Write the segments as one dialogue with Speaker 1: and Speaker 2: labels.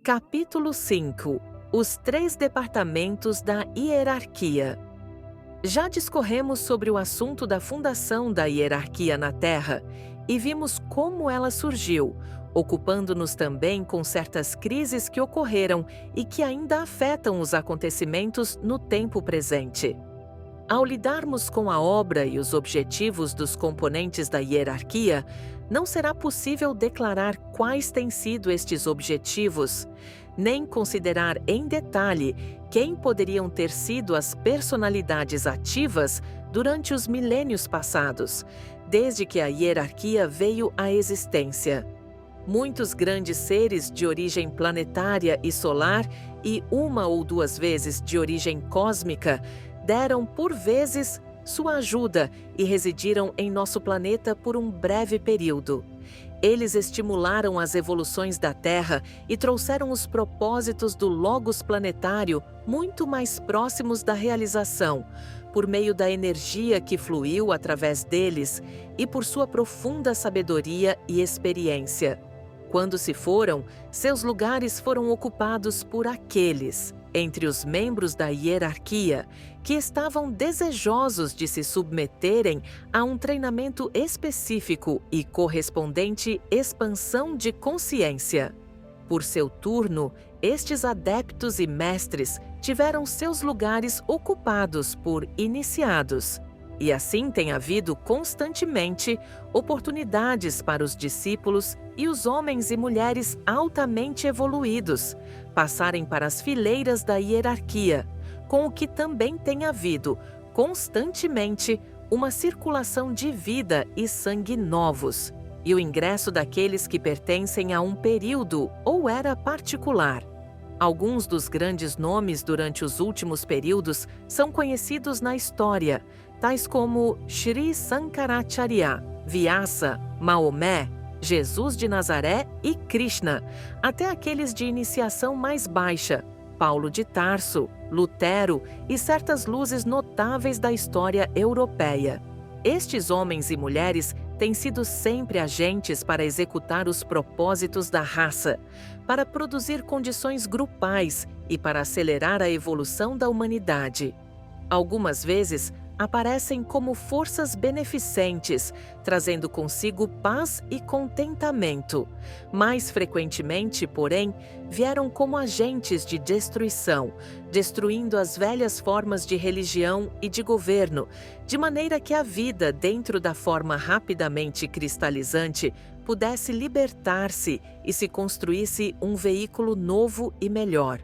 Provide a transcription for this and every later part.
Speaker 1: Capítulo 5. Os 3 departamentos da hierarquia. Já discorremos sobre o assunto da fundação da hierarquia na Terra e vimos como ela surgiu, ocupando-nos também com certas crises que ocorreram e que ainda afetam os acontecimentos no tempo presente. Ao lidarmos com a obra e os objetivos dos componentes da hierarquia, não será possível declarar quais têm sido estes objetivos, nem considerar em detalhe quem poderiam ter sido as personalidades ativas durante os milênios passados, desde que a hierarquia veio à existência. Muitos grandes seres de origem planetária e solar e 1 ou 2 vezes de origem cósmica deram por vezes sua ajuda e residiram em nosso planeta por um breve período. Eles estimularam as evoluções da Terra e trouxeram os propósitos do Logos planetário muito mais próximos da realização, por meio da energia que fluiu através deles e por sua profunda sabedoria e experiência. Quando se foram, seus lugares foram ocupados por aqueles, entre os membros da hierarquia, que estavam desejosos de se submeterem a um treinamento específico e correspondente expansão de consciência. Por seu turno, estes adeptos e mestres tiveram seus lugares ocupados por iniciados, e assim tem havido constantemente oportunidades para os discípulos e os homens e mulheres altamente evoluídos passarem para as fileiras da hierarquia, com o que também tem havido constantemente uma circulação de vida e sangue novos, e o ingresso daqueles que pertencem a um período ou era particular. Alguns dos grandes nomes durante os últimos períodos são conhecidos na história, tais como Shri Sankaracharya, Vyasa, Maomé, Jesus de Nazaré e Krishna, até aqueles de iniciação mais baixa, Paulo de Tarso, Lutero e certas luzes notáveis da história europeia. Estes homens e mulheres têm sido sempre agentes para executar os propósitos da raça, para produzir condições grupais e para acelerar a evolução da humanidade. Algumas vezes, aparecem como forças beneficentes, trazendo consigo paz e contentamento. Mais frequentemente, porém, vieram como agentes de destruição, destruindo as velhas formas de religião e de governo, de maneira que a vida dentro da forma rapidamente cristalizante pudesse libertar-se e se construísse um veículo novo e melhor.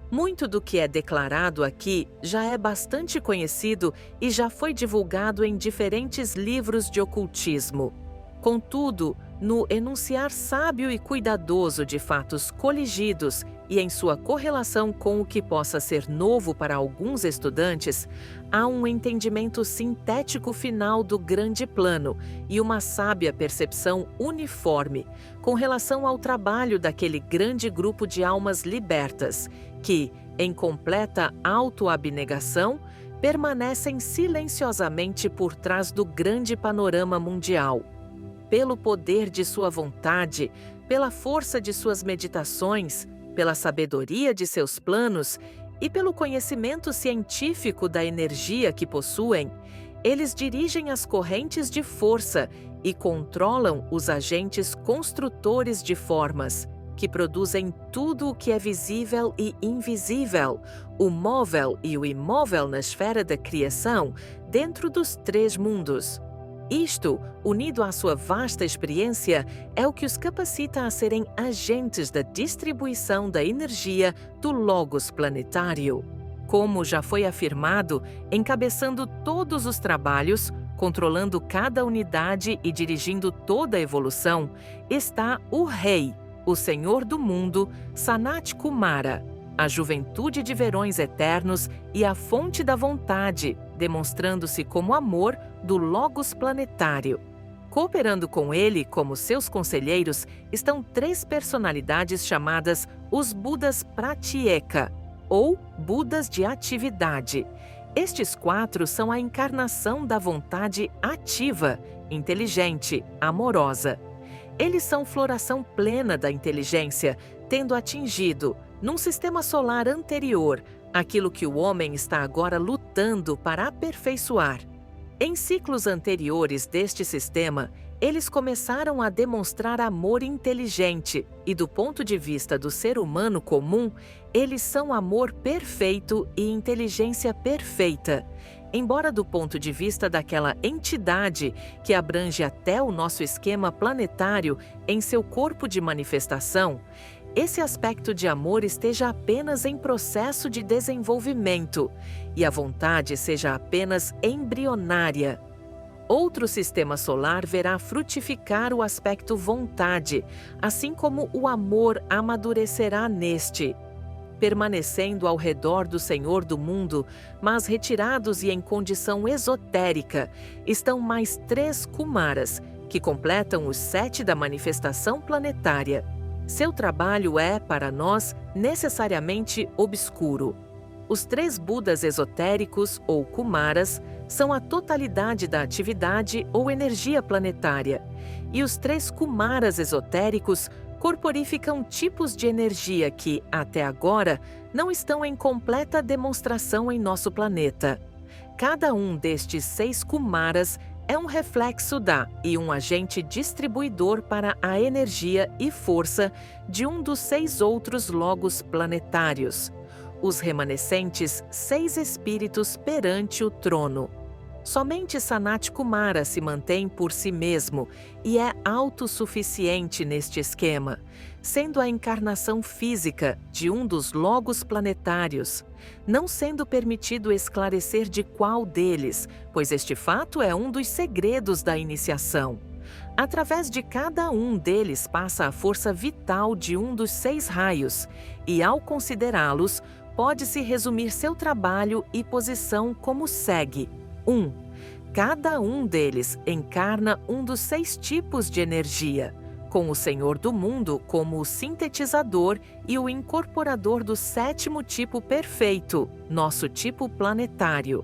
Speaker 1: Muito do que é declarado aqui já é bastante conhecido e já foi divulgado em diferentes livros de ocultismo. Contudo, no enunciar sábio e cuidadoso de fatos coligidos e em sua correlação com o que possa ser novo para alguns estudantes, há um entendimento sintético final do grande plano e uma sábia percepção uniforme com relação ao trabalho daquele grande grupo de almas libertas, que, em completa autoabnegação, permanecem silenciosamente por trás do grande panorama mundial. Pelo poder de sua vontade, pela força de suas meditações, pela sabedoria de seus planos e pelo conhecimento científico da energia que possuem, eles dirigem as correntes de força e controlam os agentes construtores de formas, que produzem tudo o que é visível e invisível, o móvel e o imóvel na esfera da criação, dentro dos 3 mundos. Isto, unido à sua vasta experiência, é o que os capacita a serem agentes da distribuição da energia do Logos planetário. Como já foi afirmado, encabeçando todos os trabalhos, controlando cada unidade e dirigindo toda a evolução, está o Rei, o Senhor do Mundo, Sanat Kumara, a juventude de verões eternos e a fonte da vontade, demonstrando-se como amor do Logos planetário. Cooperando com ele como seus conselheiros estão 3 personalidades chamadas os Budas Pratyeka, ou Budas de atividade. Estes 4 são a encarnação da vontade ativa, inteligente, amorosa. Eles são floração plena da inteligência, tendo atingido, num sistema solar anterior, aquilo que o homem está agora lutando para aperfeiçoar. Em ciclos anteriores deste sistema, eles começaram a demonstrar amor inteligente e, do ponto de vista do ser humano comum, eles são amor perfeito e inteligência perfeita. Embora do ponto de vista daquela entidade que abrange até o nosso esquema planetário em seu corpo de manifestação, esse aspecto de amor esteja apenas em processo de desenvolvimento e a vontade seja apenas embrionária. Outro sistema solar verá frutificar o aspecto vontade, assim como o amor amadurecerá neste. Permanecendo ao redor do Senhor do mundo, mas retirados e em condição esotérica, estão mais 3 Kumaras, que completam os 7 da manifestação planetária. Seu trabalho é, para nós, necessariamente obscuro. Os 3 Budas esotéricos, ou Kumaras, são a totalidade da atividade ou energia planetária, e os 3 Kumaras esotéricos corporificam tipos de energia que, até agora, não estão em completa demonstração em nosso planeta. Cada um destes 6 Kumaras é um reflexo e um agente distribuidor para a energia e força de um dos 6 outros logos planetários, os remanescentes 6 espíritos perante o trono. Somente Sanat Kumara se mantém por si mesmo e é autossuficiente neste esquema, sendo a encarnação física de um dos logos planetários, não sendo permitido esclarecer de qual deles, pois este fato é um dos segredos da iniciação. Através de cada um deles passa a força vital de um dos 6 raios, e ao considerá-los, pode-se resumir seu trabalho e posição como segue. 1. Cada um deles encarna um dos 6 tipos de energia, com o Senhor do mundo como o sintetizador e o incorporador do 7º tipo perfeito, nosso tipo planetário.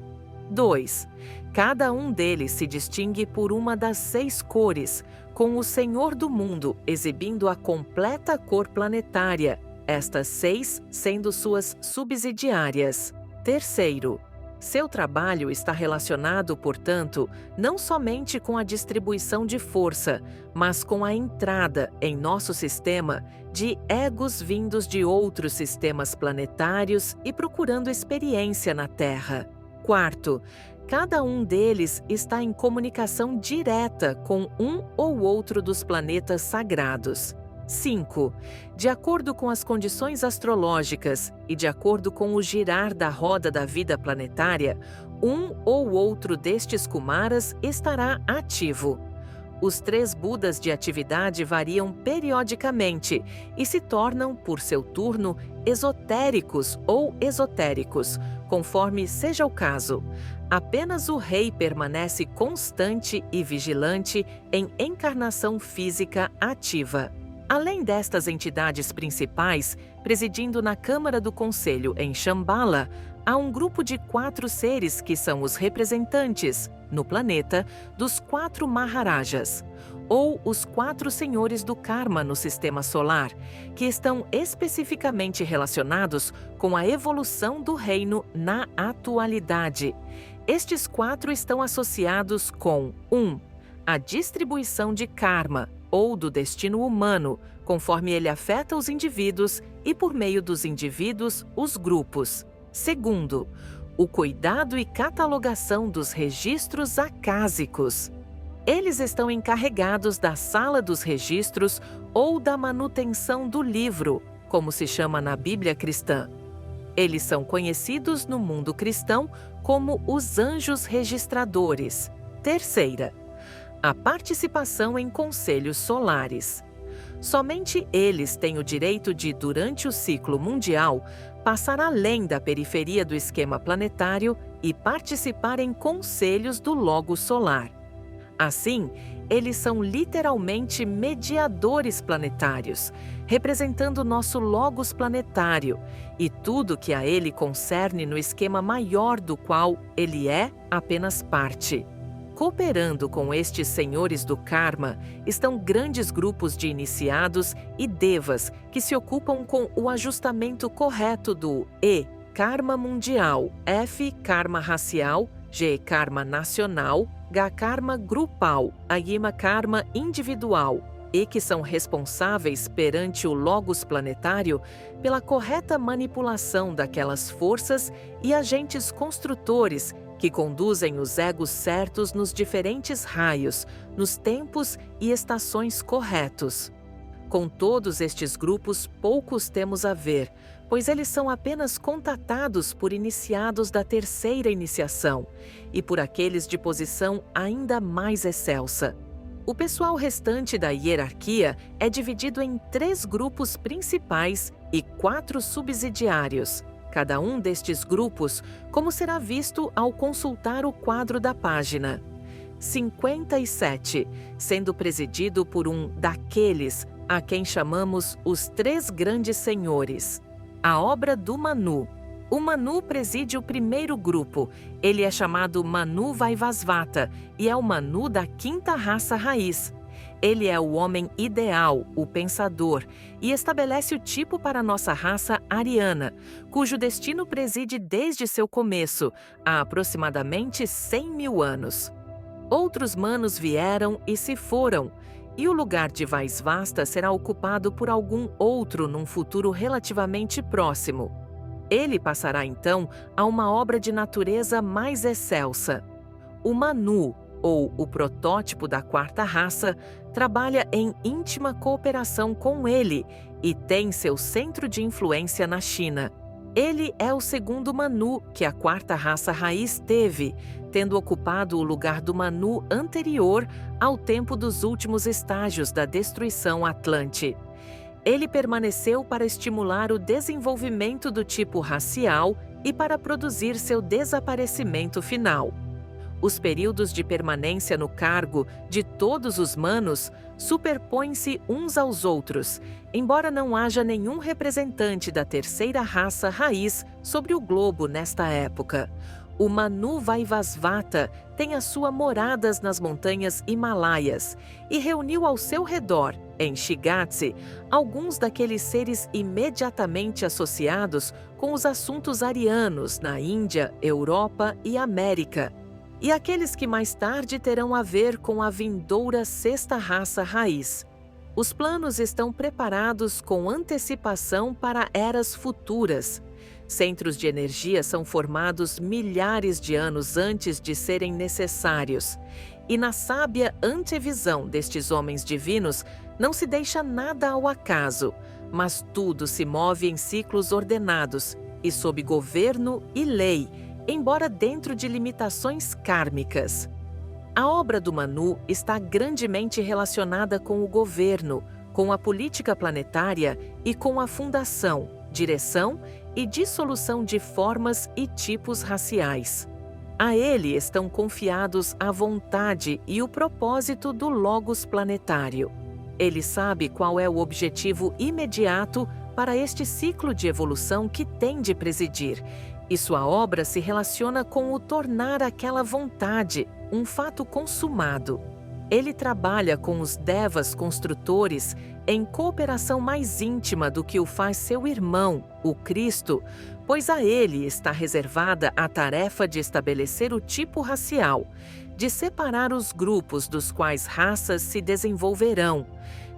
Speaker 1: 2. Cada um deles se distingue por uma das 6 cores, com o Senhor do mundo exibindo a completa cor planetária, estas 6 sendo suas subsidiárias. 3. Seu trabalho está relacionado, portanto, não somente com a distribuição de força, mas com a entrada em nosso sistema de egos vindos de outros sistemas planetários e procurando experiência na Terra. 4. Cada um deles está em comunicação direta com um ou outro dos planetas sagrados. 5. De acordo com as condições astrológicas e de acordo com o girar da roda da vida planetária, um ou outro destes Kumaras estará ativo. Os 3 Budas de atividade variam periodicamente e se tornam, por seu turno, esotéricos ou esotéricos, conforme seja o caso. Apenas o rei permanece constante e vigilante em encarnação física ativa. Além destas entidades principais, presidindo na Câmara do Conselho em Shambhala, há um grupo de 4 seres que são os representantes, no planeta, dos 4 Maharajas, ou os 4 senhores do karma no sistema solar, que estão especificamente relacionados com a evolução do reino na atualidade. Estes 4 estão associados com 1. A distribuição de karma, ou do destino humano, conforme ele afeta os indivíduos e, por meio dos indivíduos, os grupos. 2. O cuidado e catalogação dos registros acásicos. Eles estão encarregados da sala dos registros ou da manutenção do livro, como se chama na Bíblia cristã. Eles são conhecidos no mundo cristão como os anjos registradores. 3. A participação em conselhos solares. Somente eles têm o direito de, durante o ciclo mundial, passar além da periferia do esquema planetário e participar em conselhos do logo solar. Assim, eles são literalmente mediadores planetários, representando nosso logos planetário e tudo que a ele concerne no esquema maior do qual ele é apenas parte. Cooperando com estes senhores do karma estão grandes grupos de iniciados e devas que se ocupam com o ajustamento correto do E, karma mundial, F, karma racial, G, karma nacional, H, karma grupal, Ayima, karma individual, e que são responsáveis perante o logos planetário pela correta manipulação daquelas forças e agentes construtores que conduzem os egos certos nos diferentes raios, nos tempos e estações corretos. Com todos estes grupos poucos temos a ver, pois eles são apenas contatados por iniciados da terceira iniciação e por aqueles de posição ainda mais excelsa. O pessoal restante da hierarquia é dividido em 3 grupos principais e 4 subsidiários. Cada um destes grupos, como será visto ao consultar o quadro da página. 57, sendo presidido por um daqueles a quem chamamos os 3 grandes senhores. A obra do Manu. O Manu preside o primeiro grupo. Ele é chamado Manu Vaivasvata e é o Manu da 5ª raça raiz. Ele é o homem ideal, o pensador, e estabelece o tipo para nossa raça ariana, cujo destino preside desde seu começo, há aproximadamente 100.000 anos. Outros manos vieram e se foram, e o lugar de Vaisvasta será ocupado por algum outro num futuro relativamente próximo. Ele passará então a uma obra de natureza mais excelsa. O Manu, ou o protótipo da 4ª raça, trabalha em íntima cooperação com ele e tem seu centro de influência na China. Ele é o segundo Manu que a 4ª raça raiz teve, tendo ocupado o lugar do Manu anterior ao tempo dos últimos estágios da destruição Atlante. Ele permaneceu para estimular o desenvolvimento do tipo racial e para produzir seu desaparecimento final. Os períodos de permanência no cargo de todos os manos superpõem-se uns aos outros, embora não haja nenhum representante da terceira raça raiz sobre o globo nesta época. O Manu Vaivasvata tem a sua moradas nas montanhas Himalaias e reuniu ao seu redor, em Shigatse, alguns daqueles seres imediatamente associados com os assuntos arianos na Índia, Europa e América, e aqueles que mais tarde terão a ver com a vindoura 6ª raça raiz. Os planos estão preparados com antecipação para eras futuras. Centros de energia são formados milhares de anos antes de serem necessários. E na sábia antevisão destes homens divinos, não se deixa nada ao acaso, mas tudo se move em ciclos ordenados e sob governo e lei, embora dentro de limitações kármicas. A obra do Manu está grandemente relacionada com o governo, com a política planetária e com a fundação, direção e dissolução de formas e tipos raciais. A ele estão confiados a vontade e o propósito do Logos planetário. Ele sabe qual é o objetivo imediato para este ciclo de evolução que tem de presidir, e sua obra se relaciona com o tornar aquela vontade um fato consumado. Ele trabalha com os devas construtores em cooperação mais íntima do que o faz seu irmão, o Cristo, pois a ele está reservada a tarefa de estabelecer o tipo racial, de separar os grupos dos quais raças se desenvolverão,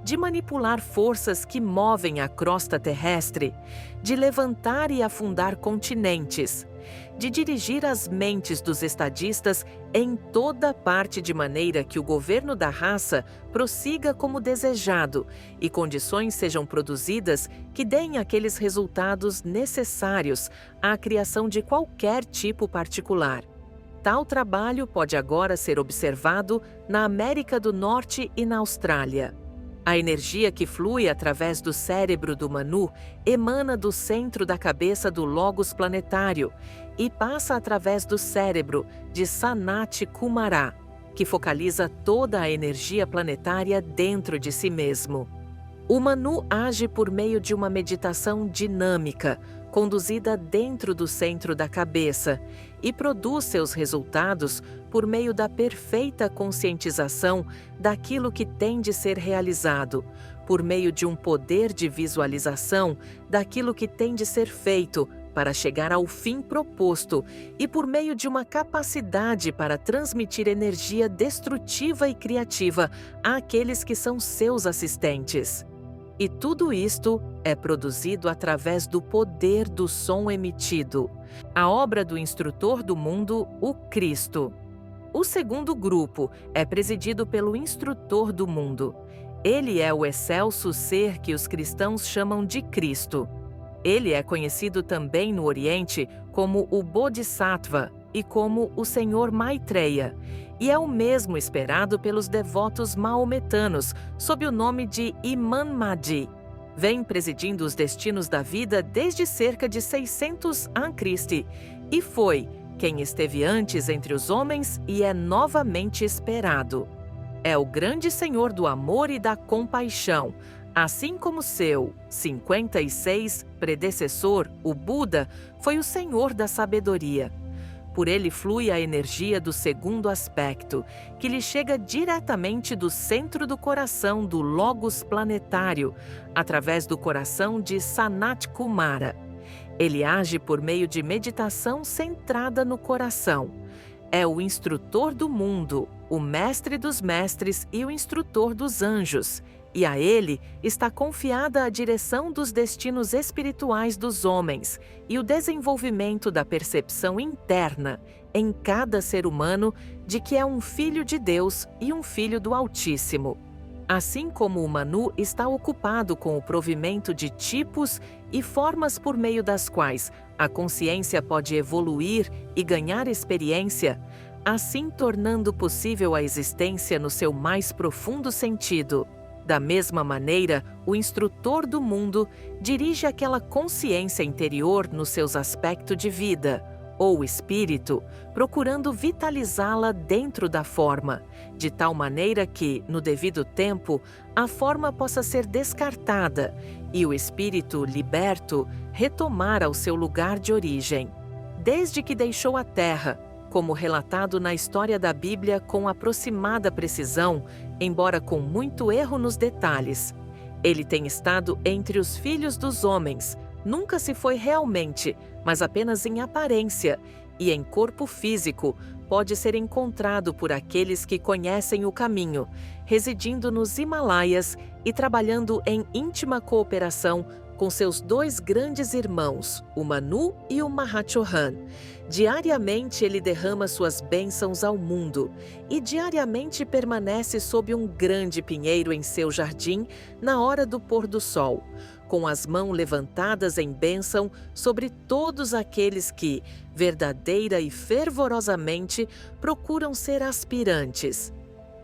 Speaker 1: de manipular forças que movem a crosta terrestre, de levantar e afundar continentes, de dirigir as mentes dos estadistas em toda parte de maneira que o governo da raça prossiga como desejado e condições sejam produzidas que deem aqueles resultados necessários à criação de qualquer tipo particular. Tal trabalho pode agora ser observado na América do Norte e na Austrália. A energia que flui através do cérebro do Manu emana do centro da cabeça do Logos planetário e passa através do cérebro de Sanat Kumara, que focaliza toda a energia planetária dentro de si mesmo. O Manu age por meio de uma meditação dinâmica, conduzida dentro do centro da cabeça, e produz seus resultados por meio da perfeita conscientização daquilo que tem de ser realizado, por meio de um poder de visualização daquilo que tem de ser feito para chegar ao fim proposto e por meio de uma capacidade para transmitir energia destrutiva e criativa àqueles que são seus assistentes. E tudo isto é produzido através do poder do som emitido, a obra do instrutor do mundo, o Cristo. O segundo grupo é presidido pelo instrutor do mundo. Ele é o excelso ser que os cristãos chamam de Cristo. Ele é conhecido também no Oriente como o Bodhisattva e como o Senhor Maitreya, e é o mesmo esperado pelos devotos maometanos sob o nome de Imam Mahdi. Vem presidindo os destinos da vida desde cerca de 600 a.C. e foi quem esteve antes entre os homens e é novamente esperado. É o grande Senhor do amor e da compaixão, assim como seu 56 predecessor, o Buda, foi o Senhor da sabedoria. Por ele flui a energia do segundo aspecto, que lhe chega diretamente do centro do coração do Logos planetário, através do coração de Sanat Kumara. Ele age por meio de meditação centrada no coração. É o instrutor do mundo, o mestre dos mestres e o instrutor dos anjos. E a ele está confiada a direção dos destinos espirituais dos homens e o desenvolvimento da percepção interna em cada ser humano de que é um filho de Deus e um filho do Altíssimo. Assim como o Manu está ocupado com o provimento de tipos e formas por meio das quais a consciência pode evoluir e ganhar experiência, assim tornando possível a existência no seu mais profundo sentido. Da mesma maneira, o instrutor do mundo dirige aquela consciência interior nos seus aspectos de vida, ou espírito, procurando vitalizá-la dentro da forma, de tal maneira que, no devido tempo, a forma possa ser descartada e o espírito, liberto, retomar ao seu lugar de origem. Desde que deixou a Terra, como relatado na história da Bíblia com aproximada precisão, embora com muito erro nos detalhes. Ele tem estado entre os filhos dos homens, nunca se foi realmente, mas apenas em aparência, e em corpo físico, pode ser encontrado por aqueles que conhecem o caminho, residindo nos Himalaias e trabalhando em íntima cooperação com seus dois grandes irmãos, o Manu e o Mahachohan. Diariamente ele derrama suas bênçãos ao mundo e diariamente permanece sob um grande pinheiro em seu jardim na hora do pôr do sol, com as mãos levantadas em bênção sobre todos aqueles que, verdadeira e fervorosamente, procuram ser aspirantes.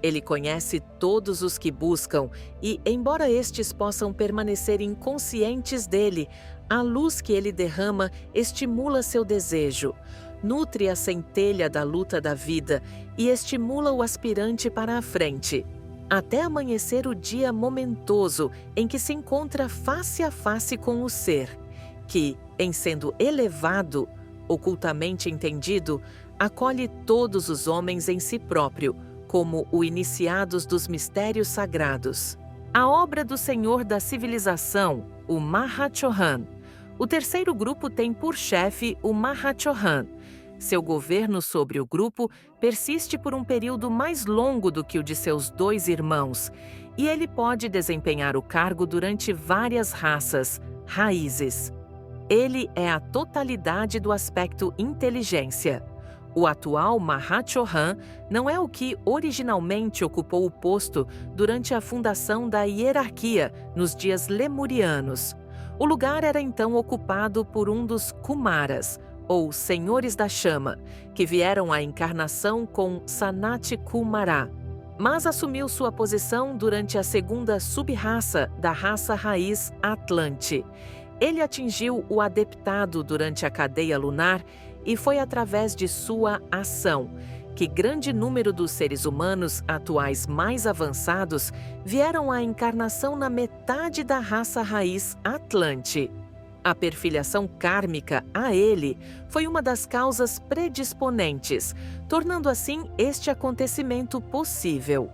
Speaker 1: Ele conhece todos os que buscam e, embora estes possam permanecer inconscientes dele, a luz que ele derrama estimula seu desejo, nutre a centelha da luta da vida e estimula o aspirante para a frente, até amanhecer o dia momentoso em que se encontra face a face com o ser, que, em sendo elevado, ocultamente entendido, acolhe todos os homens em si próprio, como o iniciados dos mistérios sagrados. A obra do Senhor da Civilização, o Mahachohan. O terceiro grupo tem por chefe o Mahachohan. Seu governo sobre o grupo persiste por um período mais longo do que o de seus dois irmãos, e ele pode desempenhar o cargo durante várias raças, raízes. Ele é a totalidade do aspecto inteligência. O atual Mahachohan não é o que originalmente ocupou o posto durante a fundação da hierarquia nos dias lemurianos. O lugar era então ocupado por um dos Kumaras, ou Senhores da Chama, que vieram à encarnação com Sanat Kumara, mas assumiu sua posição durante a segunda sub-raça da raça raiz Atlante. Ele atingiu o adeptado durante a cadeia lunar e foi através de sua ação que grande número dos seres humanos atuais mais avançados vieram à encarnação na metade da raça raiz Atlante. A perfilhação kármica a ele foi uma das causas predisponentes, tornando assim este acontecimento possível.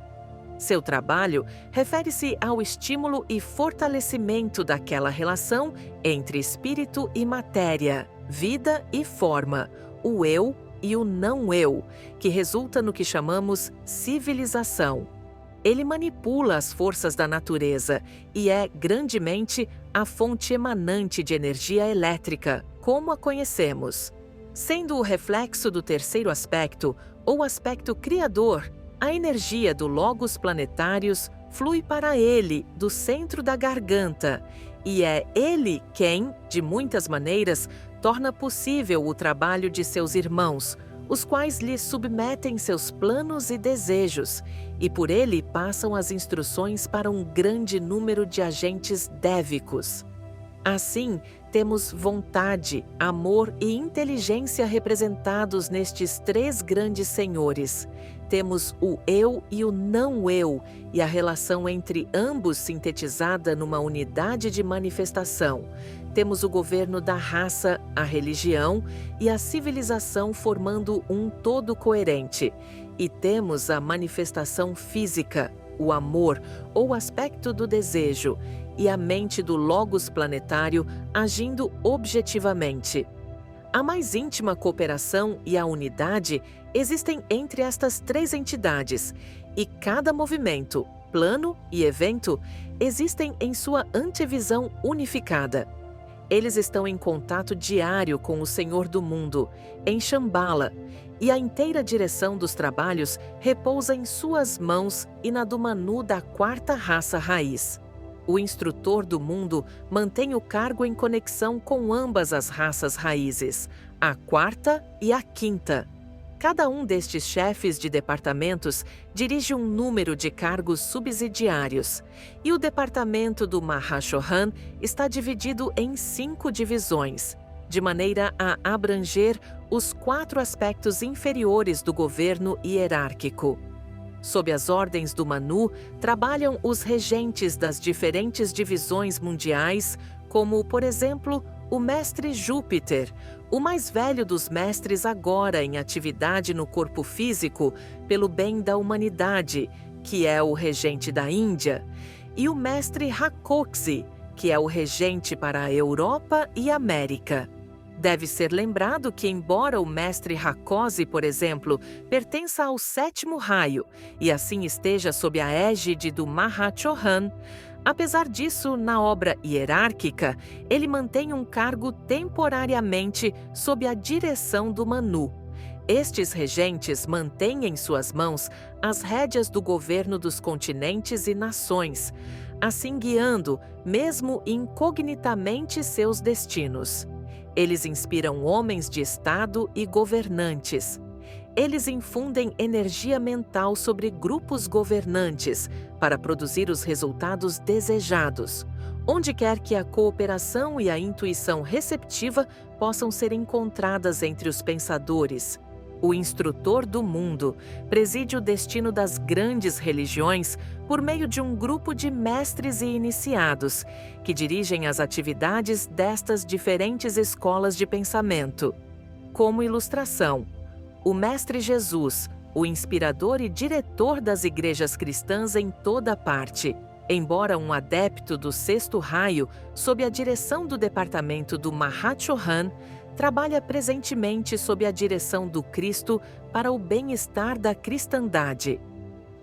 Speaker 1: Seu trabalho refere-se ao estímulo e fortalecimento daquela relação entre espírito e matéria, vida e forma, o eu e o não-eu, que resulta no que chamamos civilização. Ele manipula as forças da natureza e é, grandemente, a fonte emanante de energia elétrica, como a conhecemos. Sendo o reflexo do terceiro aspecto, ou aspecto criador, a energia do logos planetários flui para ele, do centro da garganta, e é ele quem, de muitas maneiras, torna possível o trabalho de seus irmãos, os quais lhe submetem seus planos e desejos, e por ele passam as instruções para um grande número de agentes dévicos. Assim, temos vontade, amor e inteligência representados nestes três grandes senhores. Temos o eu e o não-eu, e a relação entre ambos sintetizada numa unidade de manifestação. Temos o governo da raça, a religião e a civilização formando um todo coerente. E temos a manifestação física, o amor ou aspecto do desejo, e a mente do logos planetário agindo objetivamente. A mais íntima cooperação e a unidade existem entre estas três entidades, e cada movimento, plano e evento existem em sua antevisão unificada. Eles estão em contato diário com o Senhor do Mundo, em Shambhala, e a inteira direção dos trabalhos repousa em suas mãos e na do Manu da quarta raça raiz. O instrutor do mundo mantém o cargo em conexão com ambas as raças raízes, a quarta e a quinta. Cada um destes chefes de departamentos dirige um número de cargos subsidiários, e o departamento do Mahashohan está dividido em 5 divisões, de maneira a abranger os 4 aspectos inferiores do governo hierárquico. Sob as ordens do Manu, trabalham os regentes das diferentes divisões mundiais, como, por exemplo, o mestre Júpiter, o mais velho dos mestres agora em atividade no corpo físico pelo bem da humanidade, que é o regente da Índia, e o mestre Rakoczy, que é o regente para a Europa e América. Deve ser lembrado que, embora o mestre Rakoczy, por exemplo, pertença ao 7º raio e assim esteja sob a égide do Mahachohan, apesar disso, na obra hierárquica, ele mantém um cargo temporariamente sob a direção do Manu. Estes regentes mantêm em suas mãos as rédeas do governo dos continentes e nações, assim guiando, mesmo incognitamente, seus destinos. Eles inspiram homens de Estado e governantes. Eles infundem energia mental sobre grupos governantes para produzir os resultados desejados, onde quer que a cooperação e a intuição receptiva possam ser encontradas entre os pensadores. O instrutor do mundo preside o destino das grandes religiões por meio de um grupo de mestres e iniciados que dirigem as atividades destas diferentes escolas de pensamento. Como ilustração, o Mestre Jesus, o inspirador e diretor das igrejas cristãs em toda parte, embora um adepto do 6º raio, sob a direção do departamento do Mahachohan, trabalha presentemente sob a direção do Cristo para o bem-estar da cristandade.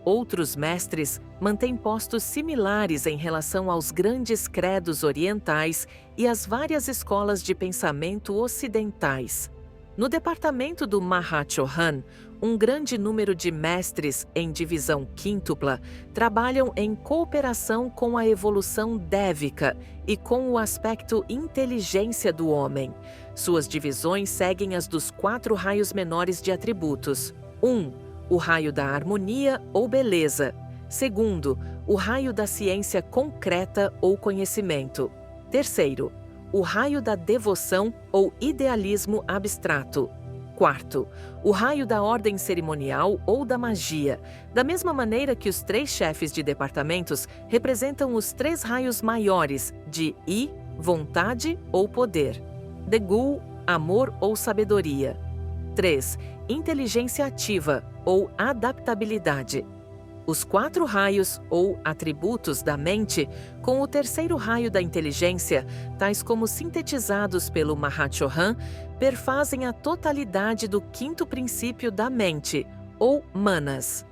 Speaker 1: Outros mestres mantêm postos similares em relação aos grandes credos orientais e às várias escolas de pensamento ocidentais. No departamento do Mahachohan, um grande número de mestres em divisão quíntupla trabalham em cooperação com a evolução dévica e com o aspecto inteligência do homem. Suas divisões seguem as dos 4 raios menores de atributos. 1. O raio da harmonia ou beleza. 2. O raio da ciência concreta ou conhecimento. 3. O raio da devoção ou idealismo abstrato. 4. O raio da ordem cerimonial ou da magia, da mesma maneira que os 3 chefes de departamentos representam os 3 raios maiores de I, vontade ou poder. Degul, amor ou sabedoria. 3. Inteligência ativa ou adaptabilidade. Os 4 raios ou atributos da mente, com o terceiro raio da inteligência, tais como sintetizados pelo Mahachohan, perfazem a totalidade do 5º princípio da mente, ou manas.